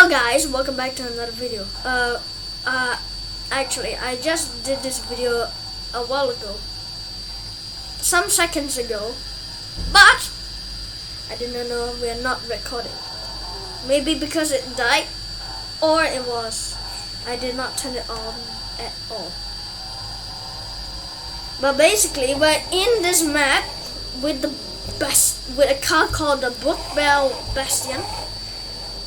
Hello guys, welcome back to another video. Actually I just did this video a while ago, some seconds ago, but I didn't know we're not recording. Maybe because it died, or it was I did not turn it on at all. But basically we're in this map with a car called the Brookbell Bastion.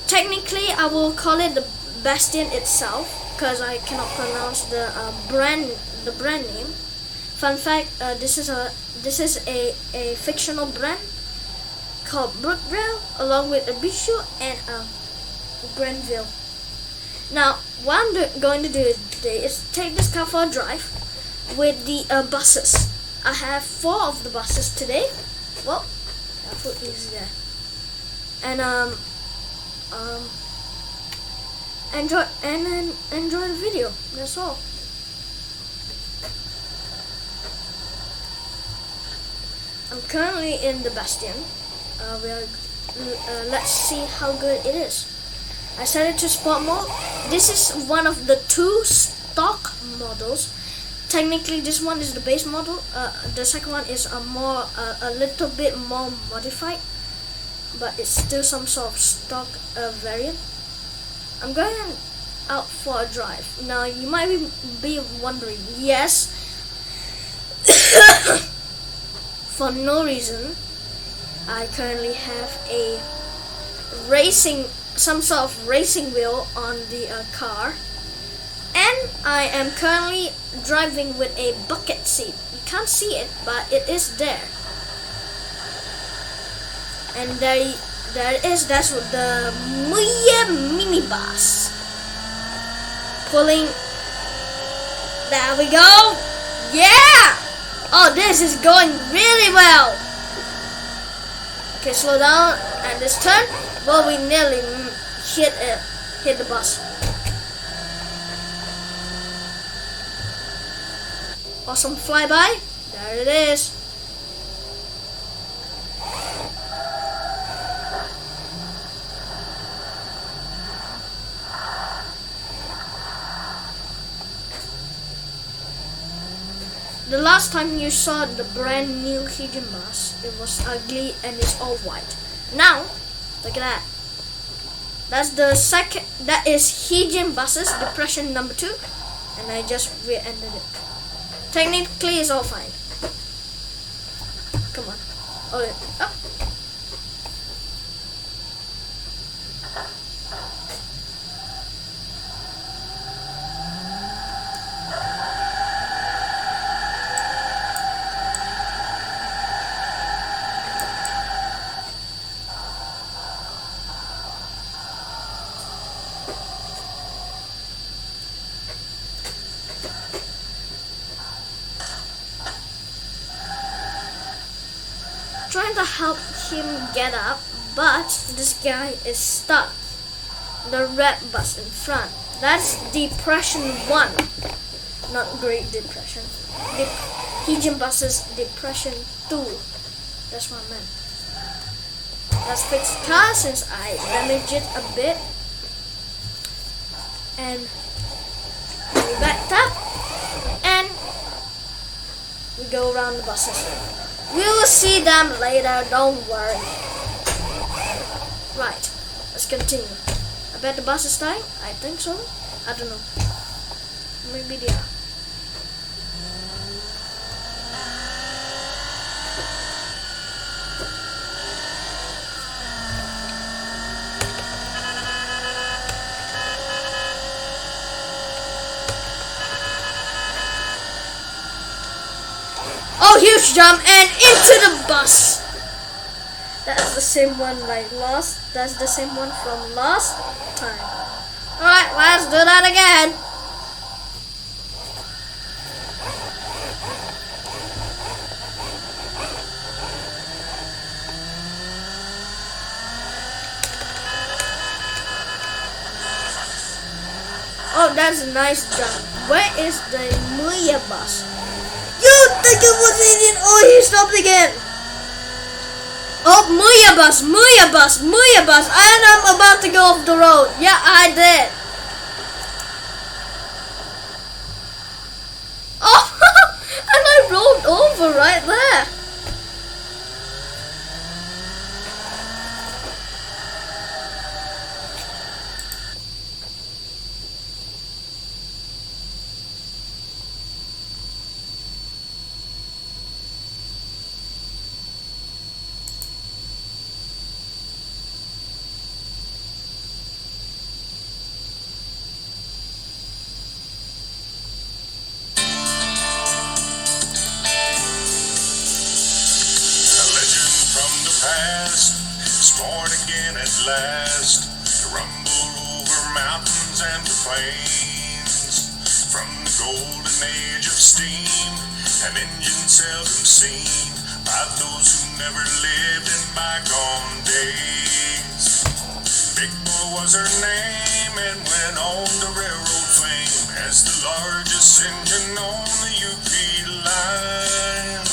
Technically, I will call it the Bastion itself because I cannot pronounce the brand name. Fun fact: this is a fictional brand called Brookbell, along with a Bishu and Grenville. Now, what I'm going to do today is take this car for a drive with the buses. I have 4 of the buses today. Well, I'll put these there, and enjoy the video. That's all. I'm currently in the Bastion. Let's see how good it is. I set it to sport mode. This is one of the 2 stock models. Technically, this one is the base model. The second one is a little bit more modified, but it's still some sort of stock variant. I'm going out for a drive. Now you might be wondering, yes, for no reason, I currently have some sort of racing wheel on the car, and I am currently driving with a bucket seat. You can't see it, but it is there. And there it is. That's what the Muya minibus pulling. There we go. Yeah. Oh, this is going really well. Okay, slow down and this turn. Well, we nearly hit the bus. Awesome flyby. There it is. The last time you saw the brand new Heejin bus, it was ugly and it's all white. Now, look at that. That is Heejin buses, depression number 2, and I just re-ended it. Technically, it's all fine. Come on. Hold it up. Trying to help him get up, but this guy is stuck. The red bus in front. That's depression 1, not Great Depression. Heejin buses depression 2. That's what I meant. Let's fix the car since I damaged it a bit. And we backed up, and we go around the buses. We will see them later, don't worry. Right, let's continue. I bet the bus is dying. I think so. I don't know. Maybe they are. Oh, huge jump and into the bus. That's the same one That's the same one from last time. Alright, let's do that again. Oh, that's a nice jump. Where is the Muya bus? You think it was Indian? Oh, he stopped again. Oh, move your bus, and I'm about to go off the road. Yeah, I did. Oh, and I rolled over right there. Born again at last to rumble over mountains and the plains. From the golden age of steam, an engine seldom seen by those who never lived in bygone days. Big Boy was her name and went on to railroad fame as the largest engine on the UP line.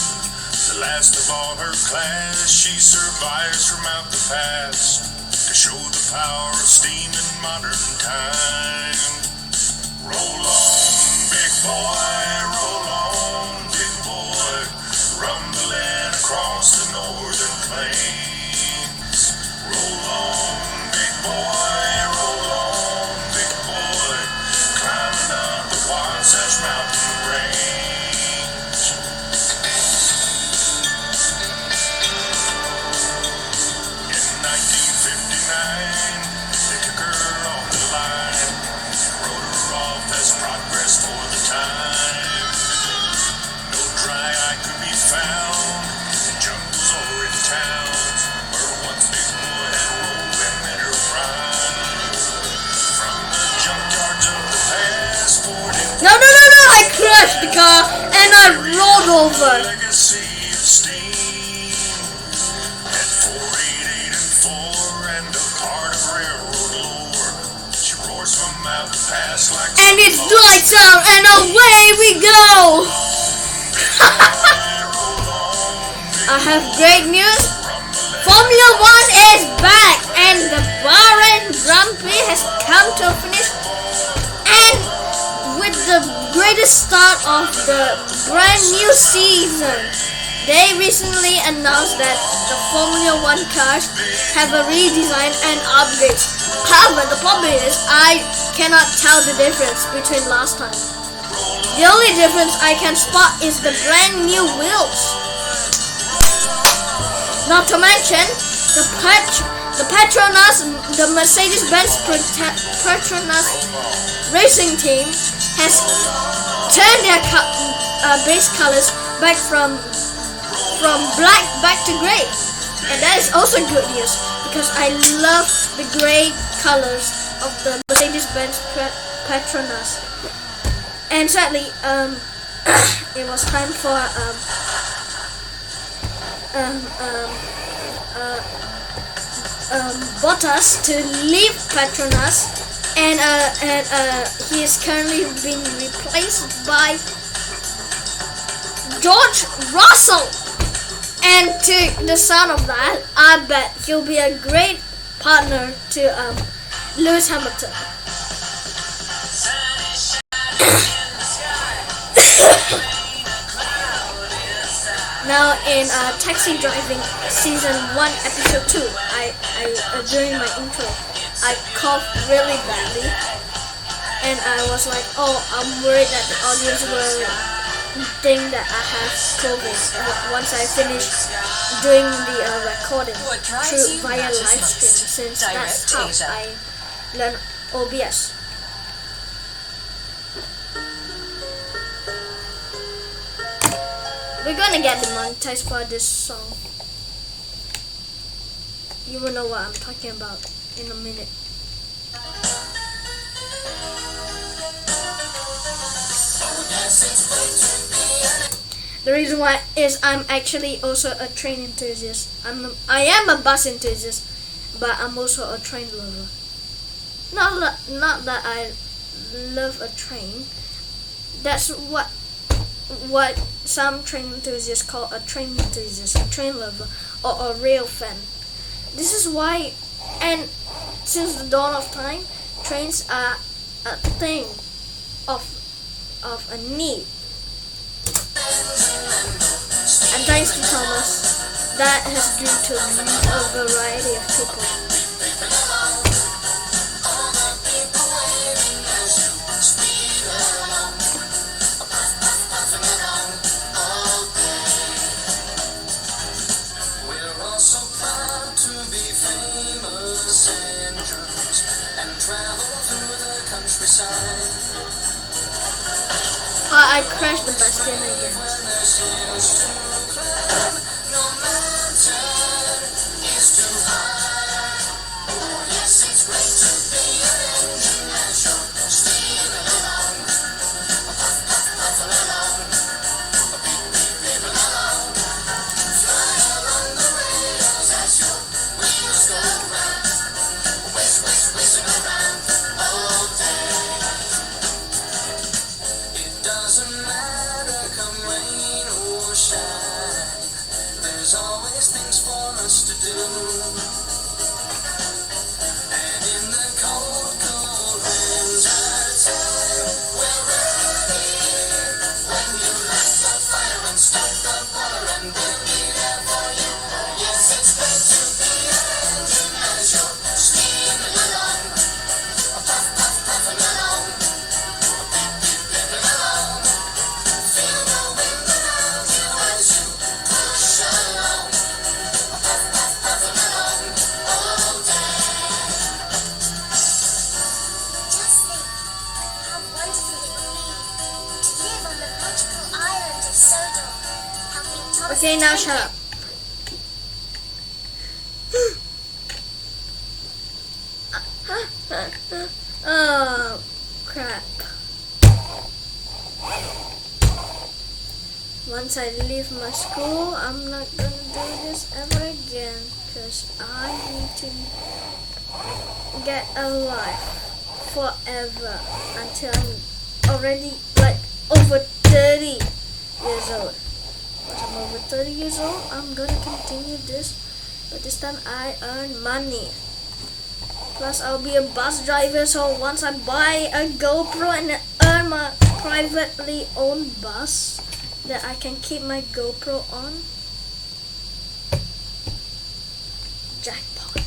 The last of all her class, she survives from out the past to show the power of steam in modern time. Roll on, big boy, rumbling across the northern plains. Roll on, big boy, climbing up the Wasatch Mountain range. Progress for the time. No dry eye could be found in jungles or in towns where once Big Boy had rolled in her prime. From the junkyards of the past, No, I crashed the car and I rolled over. Legacy of steam at 488 and 4 and a part of railroad lore. She roars from out the past like and it's lights out and away we go. I have great news. Formula 1 is back and the Bahrain Grand Prix has come to a finish, and with the greatest start of the brand new season. They recently announced that the Formula 1 cars have a redesign and upgrades. However, the problem is I cannot tell the difference between last time. The only difference I can spot is the brand new wheels. Not to mention the Petronas, the Mercedes-Benz Petronas racing team has turned their base colors back from black back to gray, and that is also good news because I love the gray colors of the Mercedes-Benz Petronas. And sadly, it was time for Bottas to leave Petronas, and he is currently being replaced by George Russell. And to the sound of that, I bet he'll be a great partner to Lewis Hamilton. Now in Taxi Driving Season 1 Episode 2, I during my intro, I coughed really badly, and I was like, oh, I'm worried that the audience will think that I have COVID once I finish doing the recording via live stream, since that's how I learn OBS. We're gonna get demonetized for this song. You will know what I'm talking about in a minute. The reason why is I'm actually also a train enthusiast. I am a bus enthusiast, but I'm also a train lover. Not that I love a train. That's what some train enthusiasts call a train enthusiast, a train lover. or a real fan. This is why, and since the dawn of time, trains are a thing of a need. And thanks to Thomas, that has due to a variety of people. I crashed the bastion again. There's always things for us to do. And in the cold, cold winter time, we're ready. When you light the fire and start the water, and we'll be there for you. Yes, it's great to be an engine as you're steaming along. Puff, puff, puffing along. Beep, beep, beeping along. Feel the wind around you as you push along. Puff, puff, puffing along all day. Just think how wonderful it would be to live on the magical island of Sodor, helping Thomas. Okay, now shut up. Oh, crap. Once I leave my school, I'm not gonna do this ever again, because I need to get a life forever until I'm already like over 30 years old. Once I'm over 30 years old, I'm gonna continue this, but this time I earn money. Plus I'll be a bus driver, so once I buy a GoPro and earn my privately owned bus that I can keep my GoPro on, jackpot.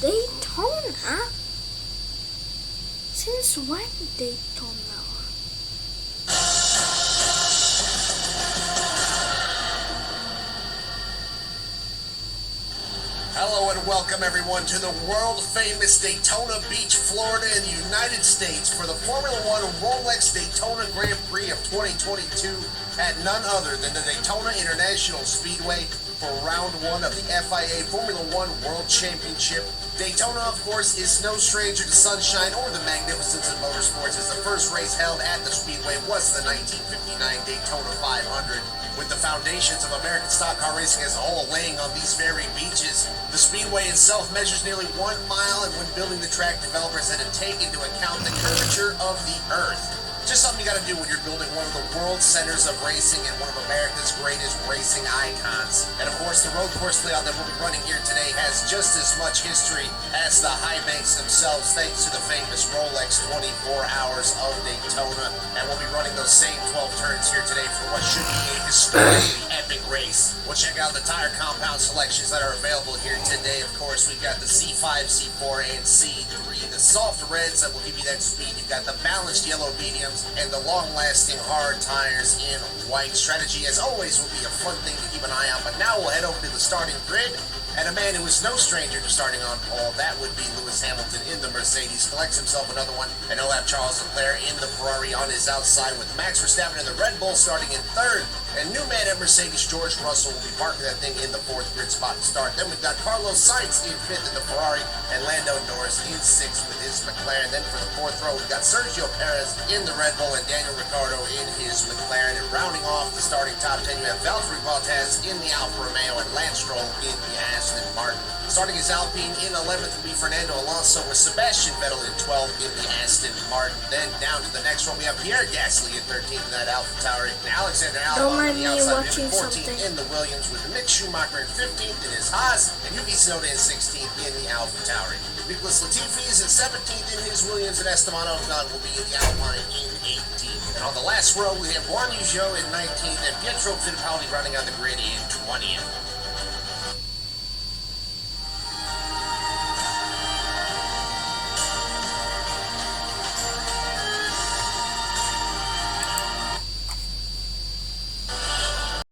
Daytona? Since when Daytona? Hello and welcome everyone to the world famous Daytona Beach, Florida in the United States for the Formula One Rolex Daytona Grand Prix of 2022 at none other than the Daytona International Speedway for round one of the FIA Formula One World Championship. Daytona, of course, is no stranger to sunshine or the magnificence of motorsports, as the first race held at the Speedway was the 1959 Daytona 500. With the foundations of American stock car racing as a whole laying on these very beaches. The Speedway itself measures nearly 1 mile, and when building the track, developers had to take into account the curvature of the Earth. Just something you gotta do when you're building one of the world centers of racing and one of America's greatest racing icons. And of course, the road course layout that we'll be running here today has just as much history as the high banks themselves, thanks to the famous Rolex 24 Hours of Daytona. And we'll be running those same 12 turns here today for what should be a historically epic race. We'll check out the tire compound selections that are available here today. Of course, we've got the C5, C4, and C3, the soft reds that will give you that speed. You've got the balanced yellow mediums and the long-lasting hard tires in white. Strategy, as always, will be a fun thing to keep an eye on. But now we'll head over to the starting grid And a man who is no stranger to starting on pole, that would be Lewis Hamilton in the Mercedes. Collects himself another one, and he'll have Charles Leclerc in the Ferrari on his outside, with Max Verstappen in the Red Bull starting in third. And new man at Mercedes, George Russell, will be parking that thing in the fourth grid spot to start. Then we've got Carlos Sainz in fifth in the Ferrari, and Lando Norris in sixth with his McLaren. Then for the fourth row, we've got Sergio Perez in the Red Bull and Daniel Ricciardo in his McLaren. And rounding off the starting top 10, you have Valtteri Bottas in the Alfa Romeo and Lance Stroll in the Aston Martin. Starting his Alpine in 11th will be Fernando Alonso, with Sebastian Vettel in 12th in the Aston Martin. Then down to the next row, we have Pierre Gasly in 13th in that AlphaTauri, and Alexander Don't Albon on mind the me outside watching in 14th something. in the Williams, with Mick Schumacher in 15th in his Haas, and Yuki Tsunoda in 16th in the AlphaTauri. Nicholas Latifi is in 17th in his Williams, and Esteban Ocon will be in the Alpine in 18th. And on the last row, we have Juan Yu Zhou in 19th, and Pietro Fittipaldi running on the grid in 20th.